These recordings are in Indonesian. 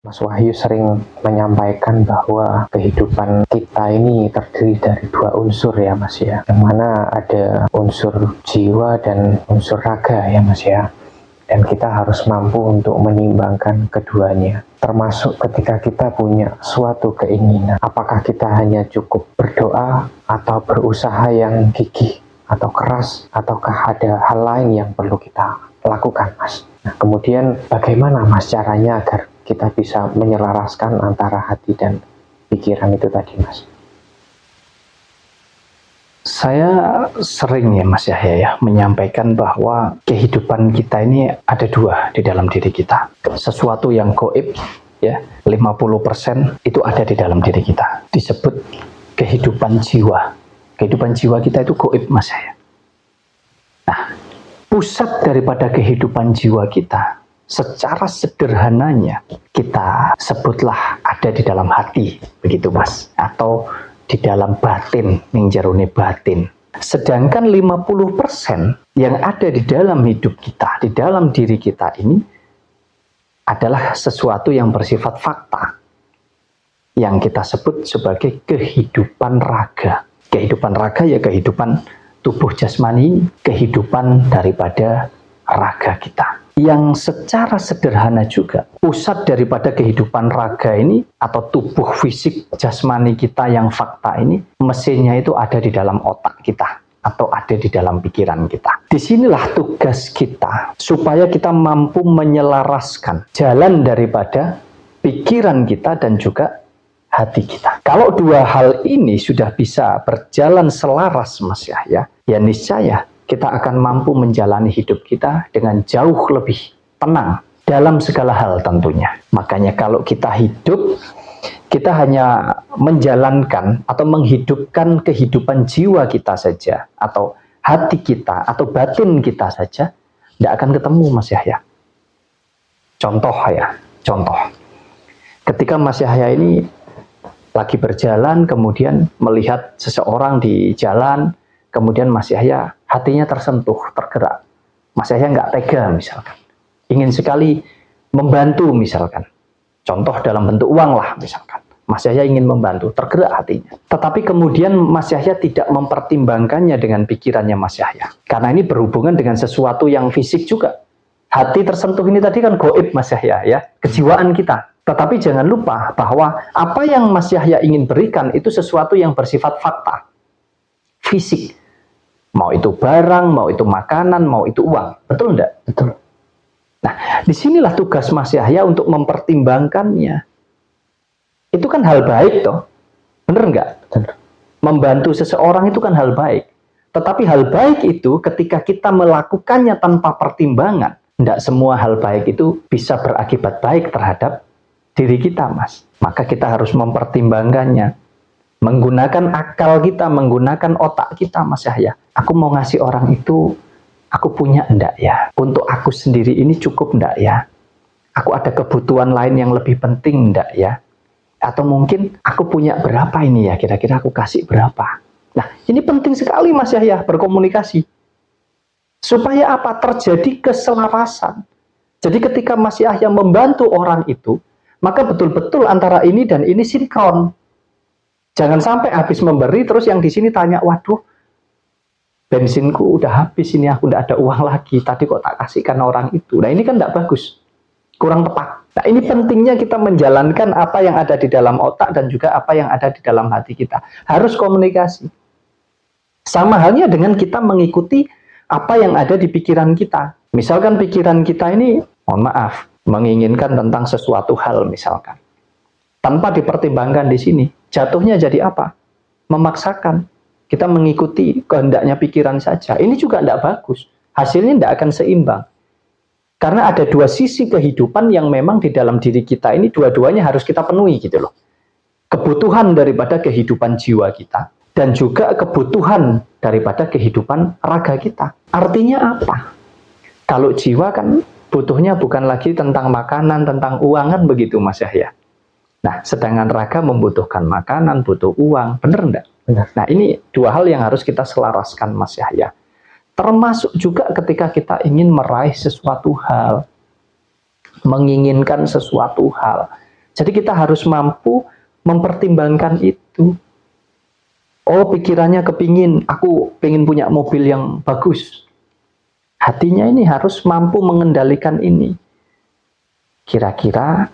Mas Wahyu sering menyampaikan bahwa kehidupan kita ini terdiri dari dua unsur ya Mas ya, yang mana ada unsur jiwa dan unsur raga ya Mas ya, dan kita harus mampu untuk menyeimbangkan keduanya, termasuk ketika kita punya suatu keinginan, apakah kita hanya cukup berdoa atau berusaha yang gigih atau keras, ataukah ada hal lain yang perlu kita lakukan Mas. Nah kemudian bagaimana Mas caranya agar kita bisa menyelaraskan antara hati dan pikiran itu tadi Mas? Saya sering ya Mas Yahya ya menyampaikan bahwa kehidupan kita ini ada dua di dalam diri kita. Sesuatu yang gaib ya, 50% itu ada di dalam diri kita. Disebut kehidupan jiwa. Kehidupan jiwa kita itu gaib Mas Yahya. Nah, pusat daripada kehidupan jiwa kita secara sederhananya kita sebutlah ada di dalam hati, begitu Mas, atau di dalam batin, ning jerone batin. Sedangkan 50% yang ada di dalam hidup kita, di dalam diri kita ini adalah sesuatu yang bersifat fakta, yang kita sebut sebagai kehidupan raga. Kehidupan raga ya kehidupan tubuh jasmani, kehidupan daripada raga kita. Yang secara sederhana juga, pusat daripada kehidupan raga ini atau tubuh fisik jasmani kita yang fakta ini, mesinnya itu ada di dalam otak kita atau ada di dalam pikiran kita. Disinilah tugas kita supaya kita mampu menyelaraskan jalan daripada pikiran kita dan juga hati kita. Kalau dua hal ini sudah bisa berjalan selaras Mas Yahya, ya niscaya kita akan mampu menjalani hidup kita dengan jauh lebih tenang dalam segala hal tentunya. Makanya kalau kita hidup, kita hanya menjalankan atau menghidupkan kehidupan jiwa kita saja, atau hati kita, atau batin kita saja, tidak akan ketemu Mas Yahya. Contoh ya, contoh. Ketika Mas Yahya ini lagi berjalan, kemudian melihat seseorang di jalan, kemudian Mas Yahya hatinya tersentuh, tergerak. Mas Yahya nggak tega misalkan. Ingin sekali membantu misalkan. Contoh dalam bentuk uang lah misalkan. Mas Yahya ingin membantu, tergerak hatinya. Tetapi kemudian Mas Yahya tidak mempertimbangkannya dengan pikirannya Mas Yahya. Karena ini berhubungan dengan sesuatu yang fisik juga. Hati tersentuh ini tadi kan gaib Mas Yahya ya, kejiwaan kita. Tetapi jangan lupa bahwa apa yang Mas Yahya ingin berikan itu sesuatu yang bersifat fakta. Fisik. Mau itu barang, mau itu makanan, mau itu uang. Betul enggak? Betul. Nah, disinilah tugas Mas Yahya untuk mempertimbangkannya. Itu kan hal baik toh. Bener enggak? Betul. Membantu seseorang itu kan hal baik. Tetapi hal baik itu ketika kita melakukannya tanpa pertimbangan, enggak semua hal baik itu bisa berakibat baik terhadap diri kita, Mas. Maka kita harus mempertimbangkannya. Menggunakan akal kita, menggunakan otak kita, Mas Yahya. Aku mau ngasih orang itu, aku punya enggak ya? Untuk aku sendiri ini cukup enggak ya? Aku ada kebutuhan lain yang lebih penting enggak ya? Atau mungkin aku punya berapa ini ya? Kira-kira aku kasih berapa? Nah, ini penting sekali Mas Yahya berkomunikasi. Supaya apa? Terjadi keselarasan. Jadi ketika Mas Yahya membantu orang itu, maka betul-betul antara ini dan ini sinkron. Jangan sampai habis memberi terus yang di sini tanya, waduh, bensinku udah habis ini, aku udah ada uang lagi. Tadi kok tak kasihkan orang itu. Nah ini kan tidak bagus, kurang tepat. Nah ini pentingnya kita menjalankan apa yang ada di dalam otak dan juga apa yang ada di dalam hati kita. Harus komunikasi. Sama halnya dengan kita mengikuti apa yang ada di pikiran kita. Misalkan pikiran kita ini, mohon maaf, menginginkan tentang sesuatu hal misalkan. Tanpa dipertimbangkan di sini, jatuhnya jadi apa? Memaksakan. Kita mengikuti kehendaknya pikiran saja. Ini juga tidak bagus. Hasilnya tidak akan seimbang. Karena ada dua sisi kehidupan yang memang di dalam diri kita ini dua-duanya harus kita penuhi gitu loh. Kebutuhan daripada kehidupan jiwa kita dan juga kebutuhan daripada kehidupan raga kita. Artinya apa? Kalau jiwa kan butuhnya bukan lagi tentang makanan, tentang uang kan begitu Mas Yahya. Nah, sedangkan raga membutuhkan makanan, butuh uang, benar enggak? Benar. Nah, ini dua hal yang harus kita selaraskan, Mas Yahya. Termasuk juga ketika kita ingin meraih sesuatu hal, menginginkan sesuatu hal. Jadi kita harus mampu mempertimbangkan itu. Oh, pikirannya kepingin, aku pengen punya mobil yang bagus. Hatinya ini harus mampu mengendalikan ini. Kira-kira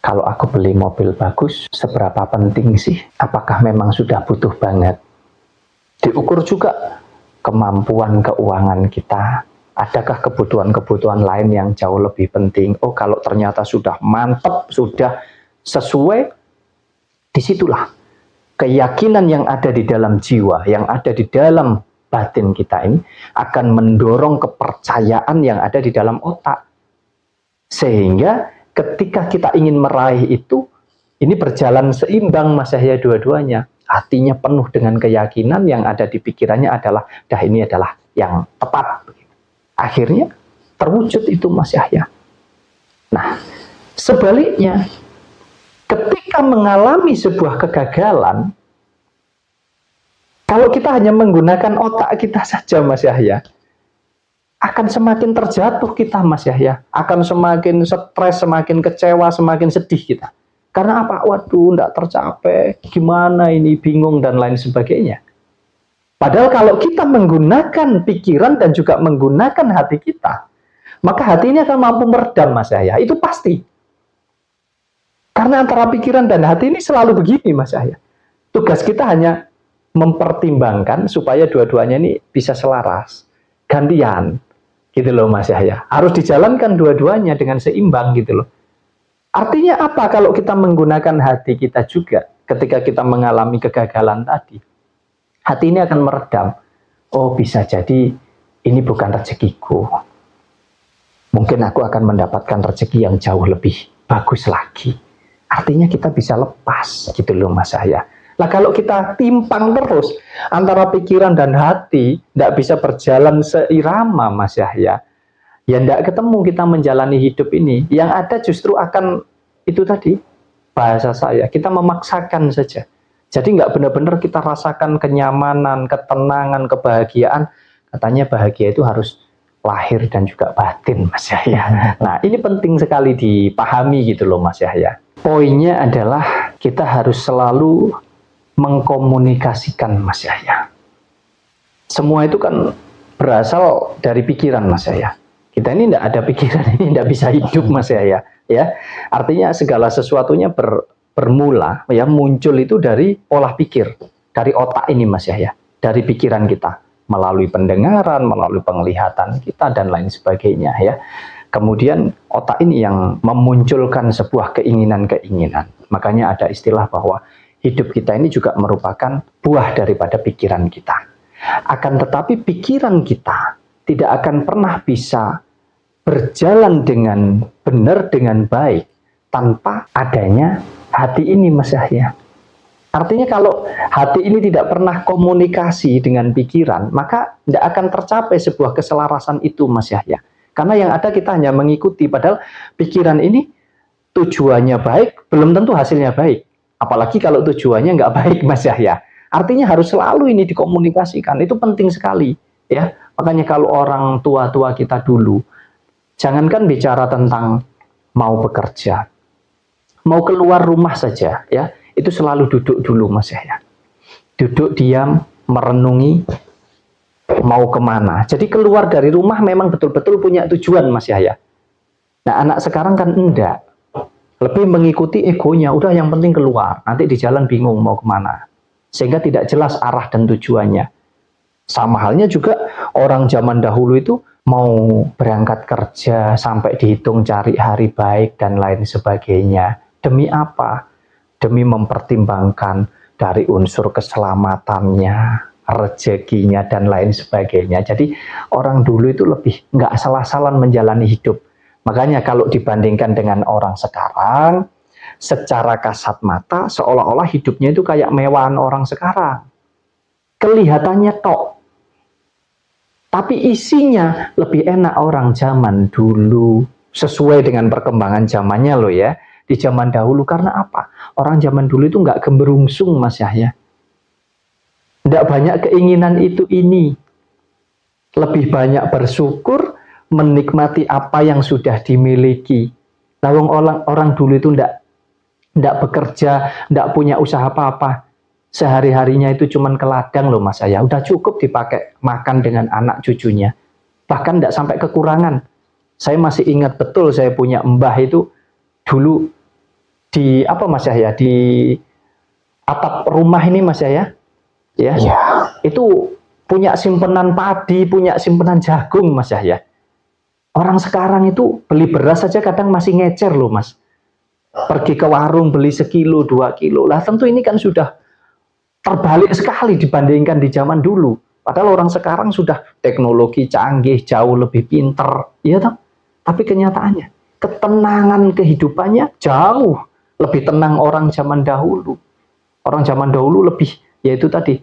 kalau aku beli mobil bagus, seberapa penting sih? Apakah memang sudah butuh banget? Diukur juga kemampuan keuangan kita. Adakah kebutuhan-kebutuhan lain yang jauh lebih penting? Oh, kalau ternyata sudah mantap, sudah sesuai, disitulah keyakinan yang ada di dalam jiwa, yang ada di dalam batin kita ini akan mendorong kepercayaan yang ada di dalam otak. Sehingga ketika kita ingin meraih itu, ini berjalan seimbang Mas Yahya dua-duanya. Hatinya penuh dengan keyakinan, yang ada di pikirannya adalah, dah ini adalah yang tepat. Akhirnya terwujud itu Mas Yahya. Nah, sebaliknya, ketika mengalami sebuah kegagalan, kalau kita hanya menggunakan otak kita saja Mas Yahya, akan semakin terjatuh kita Mas Yahya, akan semakin stres, semakin kecewa, semakin sedih kita. Karena apa? Waduh, tidak tercapai, gimana ini, bingung dan lain sebagainya. Padahal kalau kita menggunakan pikiran dan juga menggunakan hati kita, maka hati ini akan mampu meredam Mas Yahya, itu pasti. Karena antara pikiran dan hati ini selalu begini Mas Yahya. Tugas kita hanya mempertimbangkan supaya dua-duanya ini bisa selaras, gantian, gitu loh Mas Yahya. Harus dijalankan dua-duanya dengan seimbang gitu loh. Artinya apa kalau kita menggunakan hati kita juga ketika kita mengalami kegagalan tadi? Hati ini akan meredam. Oh, bisa jadi ini bukan rezekiku. Mungkin aku akan mendapatkan rezeki yang jauh lebih bagus lagi. Artinya kita bisa lepas gitu loh Mas Yahya. Nah, kalau kita timpang terus antara pikiran dan hati, tidak bisa berjalan seirama Mas Yahya, ya tidak ketemu kita menjalani hidup ini. Yang ada justru akan itu tadi, bahasa saya, kita memaksakan saja. Jadi nggak benar-benar kita rasakan kenyamanan, ketenangan, kebahagiaan. Katanya bahagia itu harus lahir dan juga batin Mas Yahya. Nah, ini penting sekali dipahami gitu loh Mas Yahya. Poinnya adalah kita harus selalu mengkomunikasikan Mas Yahya. Semua itu kan berasal dari pikiran Mas Yahya. Kita ini tidak ada pikiran, ini tidak bisa hidup Mas Yahya. Ya, artinya segala sesuatunya bermula, ya muncul itu dari pola pikir, dari otak ini Mas Yahya, dari pikiran kita, melalui pendengaran, melalui penglihatan kita dan lain sebagainya ya. Kemudian otak ini yang memunculkan sebuah keinginan-keinginan. Makanya ada istilah bahwa hidup kita ini juga merupakan buah daripada pikiran kita. Akan tetapi pikiran kita tidak akan pernah bisa berjalan dengan benar, dengan baik, tanpa adanya hati ini Mas Yahya. Artinya kalau hati ini tidak pernah komunikasi dengan pikiran, maka tidak akan tercapai sebuah keselarasan itu Mas Yahya. Karena yang ada kita hanya mengikuti, padahal pikiran ini tujuannya baik, belum tentu hasilnya baik. Apalagi kalau tujuannya nggak baik Mas Yahya. Artinya harus selalu ini dikomunikasikan, itu penting sekali. Ya, makanya kalau orang tua-tua kita dulu, jangankan bicara tentang mau bekerja, mau keluar rumah saja, ya itu selalu duduk dulu Mas Yahya. Duduk diam, merenungi mau kemana. Jadi keluar dari rumah memang betul-betul punya tujuan Mas Yahya. Nah anak sekarang kan enggak. Lebih mengikuti egonya, udah yang penting keluar. Nanti di jalan bingung mau kemana. Sehingga tidak jelas arah dan tujuannya. Sama halnya juga orang zaman dahulu itu mau berangkat kerja sampai dihitung cari hari baik dan lain sebagainya. Demi apa? Demi mempertimbangkan dari unsur keselamatannya, rezekinya dan lain sebagainya. Jadi orang dulu itu lebih nggak salah-salah menjalani hidup. Makanya kalau dibandingkan dengan orang sekarang, secara kasat mata seolah-olah hidupnya itu kayak mewahan orang sekarang. Kelihatannya tok. Tapi isinya lebih enak orang zaman dulu. Sesuai dengan perkembangan zamannya loh ya. Di zaman dahulu, karena apa? Orang zaman dulu itu nggak gemberungsung Mas Yahya. Nggak banyak keinginan itu ini. Lebih banyak bersyukur, menikmati apa yang sudah dimiliki. Lawang orang dulu itu nggak nggak bekerja, nggak punya usaha apa-apa. Sehari-harinya itu cuman ke ladang loh Mas Yahya. Udah cukup dipakai makan dengan anak cucunya. Bahkan nggak sampai kekurangan. Saya masih ingat betul saya punya mbah itu dulu di apa Mas Yahya, di atap rumah ini Mas Yahya. Ya. Iya. Itu punya simpenan padi, punya simpenan jagung Mas Yahya. Orang sekarang itu beli beras saja kadang masih ngecer loh Mas. Pergi ke warung beli sekilo, 2 kilo. Lah tentu ini kan sudah terbalik sekali dibandingkan di zaman dulu. Padahal orang sekarang sudah teknologi canggih, jauh lebih pinter. Ya toh? Tapi kenyataannya, ketenangan kehidupannya jauh lebih tenang orang zaman dahulu. Orang zaman dahulu lebih, yaitu tadi,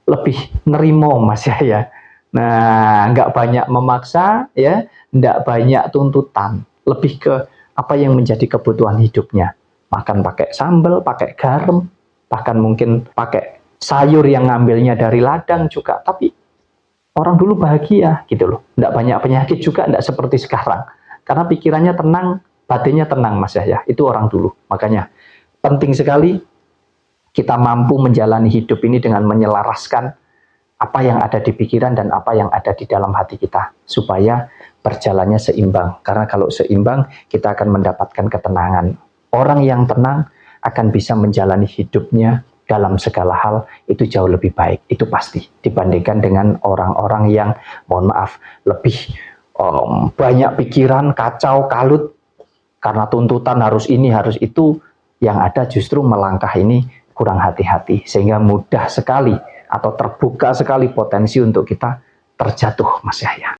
lebih nerimo Mas ya. Nah, nggak banyak memaksa, ya, nggak banyak tuntutan, lebih ke apa yang menjadi kebutuhan hidupnya. Makan pakai sambal, pakai garam, bahkan mungkin pakai sayur yang ngambilnya dari ladang juga. Tapi orang dulu bahagia gitu loh, nggak banyak penyakit juga, nggak seperti sekarang. Karena pikirannya tenang, batinnya tenang Mas ya. Itu orang dulu. Makanya penting sekali kita mampu menjalani hidup ini dengan menyelaraskan apa yang ada di pikiran dan apa yang ada di dalam hati kita, supaya berjalannya seimbang. Karena kalau seimbang, kita akan mendapatkan ketenangan. Orang yang tenang akan bisa menjalani hidupnya dalam segala hal itu jauh lebih baik. Itu pasti dibandingkan dengan orang-orang yang, mohon maaf, lebih banyak pikiran, kacau, kalut, karena tuntutan harus ini, harus itu. Yang ada justru melangkah ini kurang hati-hati, sehingga mudah sekali atau terbuka sekali potensi untuk kita terjatuh Mas Yahya.